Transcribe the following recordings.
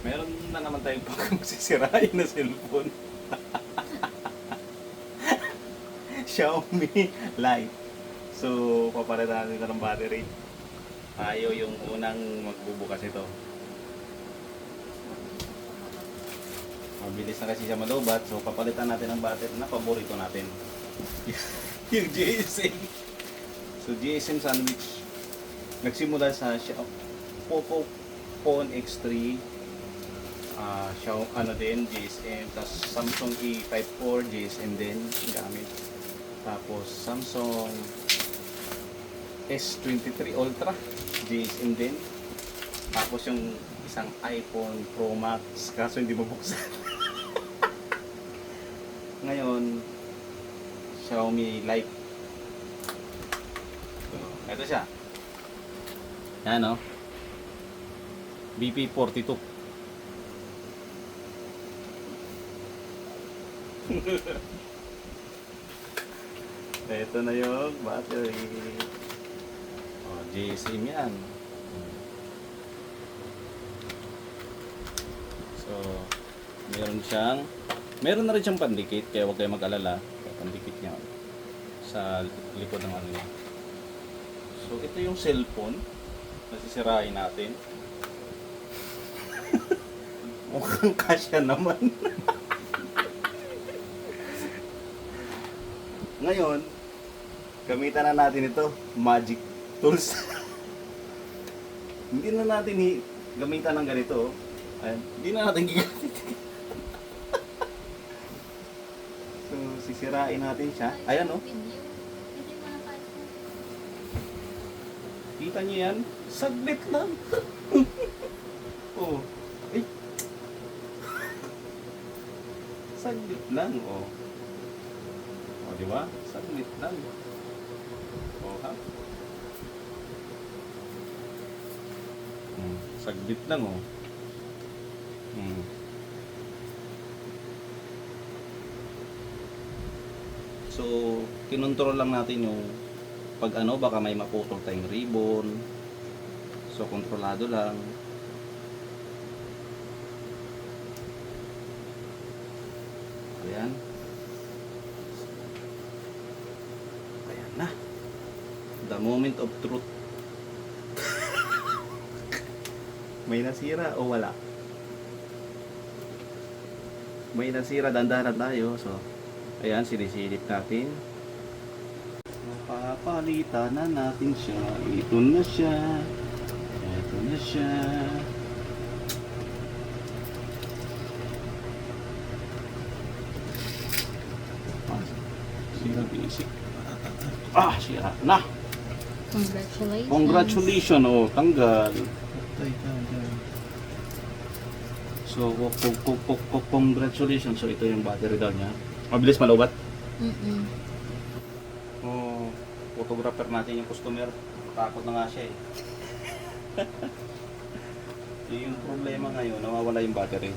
Meron na naman tayong pagkakasisirain na cellphone. Xiaomi Lite. So, papalitan natin ng battery. Ayaw yung unang magbubukas ito. Mabilis na kasi siya malubat. So, papalitan natin ang battery na paborito natin. Yung GSM. So, GSM sandwich. Nagsimula sa Poco Phone X3. GSM. Tapos Samsung E54 GSM din gamit. Tapos Samsung S23 Ultra GSM din. Tapos yung isang iPhone Pro Max kaso hindi mabuksan. Ngayon Xiaomi Lite. So, ito siya. Yan o. BP42. Ito na yung battery. Oh, GSM yan. So, meron na rin siyang pandikit, kaya huwag kayo mag-alala. Pandikit niya sa likod ng ano niya. So, ito yung cellphone na sisirain natin. Mukhang kasya naman. Ngayon, gamitan na natin ito, magic tools. Hindi na natin gamitan ng ganito. Ayan, hindi na natin gigamit. So, sisirain natin siya. Ayan oh. Kita niyo yan? Saglit lang. Oh. Ay. Saglit lang, oh. O, di ba? Saglit lang. O, ha? Saglit lang, oh. So, kinontrol lang natin yung pag ano, baka may maputol tayong ribbon. So, kontrolado lang. Ayan. Ayan na. The moment of truth. May nasira o wala? May nasira, dandahan tayo. So, ayan, sinisilip natin. Papalitan na natin siya. Ito na siya. Ito na siya. Sira basic. Sira na. Congratulations. Congratulations. Oh, tanggal. So, congratulations. So, ito yung battery daw niya. Mabilis malubat. Oh, photographer natin yung customer. Takot na nga siya eh. Yung problema ngayon, nawawala yung battery.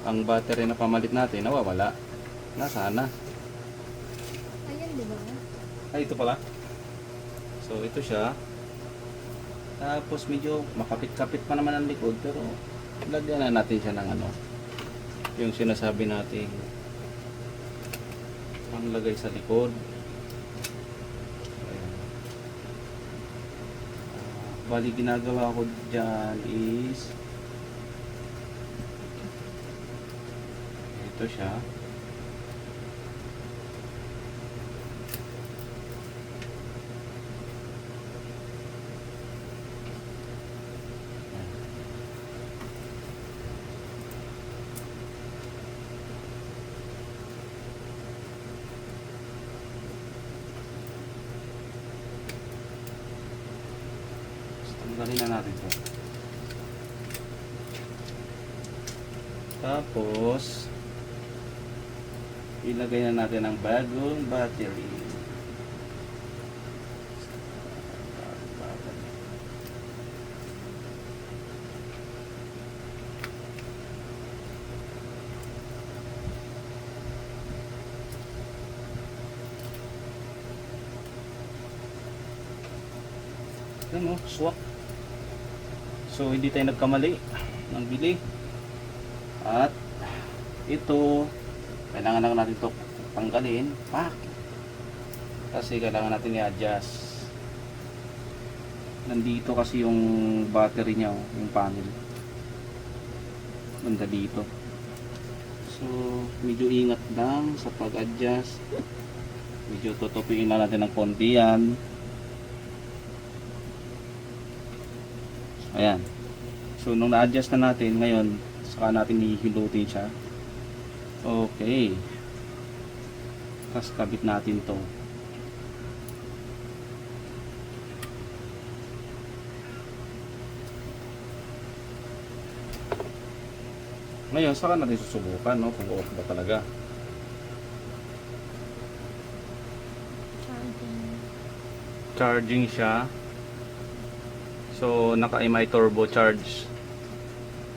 Ang battery na pamalit natin, nawawala. Nasaan na? Ayan, di ba? Ay, ito pala. So, ito siya. Tapos medyo makapit-kapit pa naman ang likod, pero lagyan na natin siya ng ano, yung sinasabi natin ang lagay sa likod. Ayan. Bali ginagawa ko dyan is ito siya. Tanggalin na natin ito. Tapos ilagay na natin ang bagong battery. Ano, swak. So hindi tayo nagkamali ng bili. At ito, kailangan lang natin ito tanggalin. Pak! Kasi kailangan natin i-adjust. Nandito kasi yung battery niya, oh, yung panel. Banda dito. So, medyo ingat lang sa pag-adjust. Medyo tutupiin lang natin ng konti yan. Ayan. So, nung na-adjust na natin, ngayon, saka natin hihilutin siya. Okay. Tapos kabit natin to. Ngayon, saka natin susubukan, no, kung off ba talaga. Charging. Charging siya. So, naka-MI turbo charge.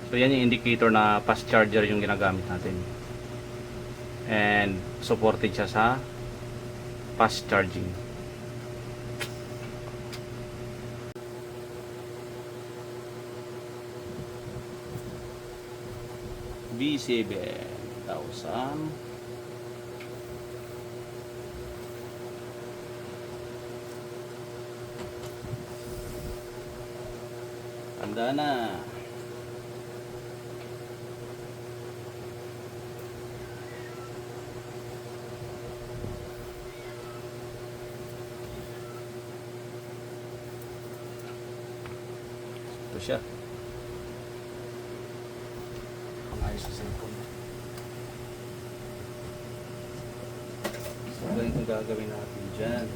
So, yan yung indicator na fast charger yung ginagamit natin. And, supported siya sa fast charging. B7,000. Handa na. Ito siya. Ayos sa cellphone. So, ganito ang gagawin natin dyan.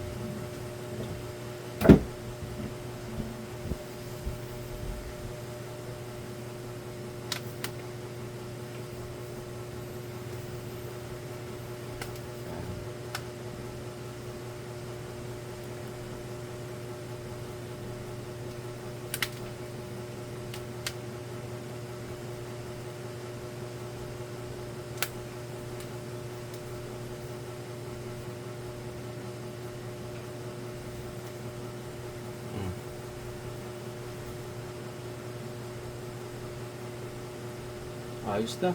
Ayos na.